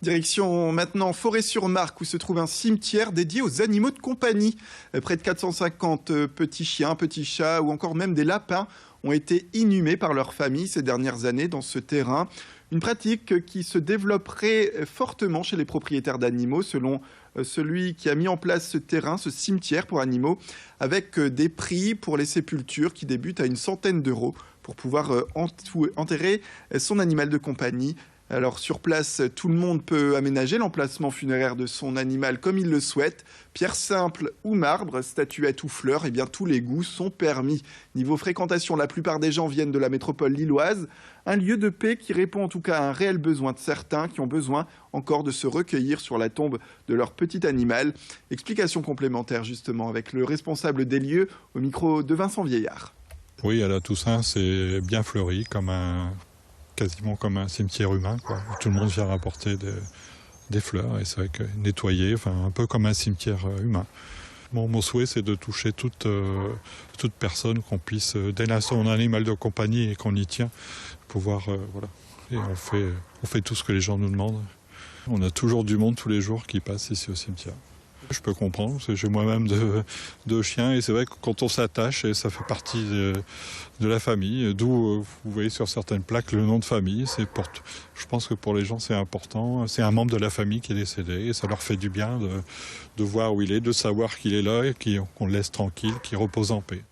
Direction maintenant Forêt-sur-Marque où se trouve un cimetière dédié aux animaux de compagnie. Près de 450 petits chiens, petits chats ou encore même des lapins ont été inhumés par leur famille ces dernières années dans ce terrain. Une pratique qui se développerait fortement chez les propriétaires d'animaux selon celui qui a mis en place ce terrain, ce cimetière pour animaux, avec des prix pour les sépultures qui débutent à une centaine d'euros pour pouvoir enterrer son animal de compagnie. Alors sur place, tout le monde peut aménager l'emplacement funéraire de son animal comme il le souhaite. Pierre simple ou marbre, statuette ou fleurs, tous les goûts sont permis. Niveau fréquentation, la plupart des gens viennent de la métropole lilloise. Un lieu de paix qui répond en tout cas à un réel besoin de certains qui ont besoin encore de se recueillir sur la tombe de leur petit animal. Explication complémentaire justement avec le responsable des lieux au micro de Vincent Vieillard. Oui, à la Toussaint, c'est bien fleuri quasiment comme un cimetière humain, quoi. Tout le monde vient rapporter des fleurs et c'est vrai que nettoyer, un peu comme un cimetière humain. Mon souhait, c'est de toucher toute personne qu'on puisse, dès l'instant où on a un animal de compagnie et qu'on y tient, pouvoir, voilà. Et on fait tout ce que les gens nous demandent. On a toujours du monde tous les jours qui passe ici au cimetière. Je peux comprendre, parce que j'ai moi-même deux chiens et c'est vrai que quand on s'attache, et ça fait partie de la famille, d'où vous voyez sur certaines plaques le nom de famille. Je pense que pour les gens c'est important, c'est un membre de la famille qui est décédé et ça leur fait du bien de voir où il est, de savoir qu'il est là et qu'on le laisse tranquille, qu'il repose en paix.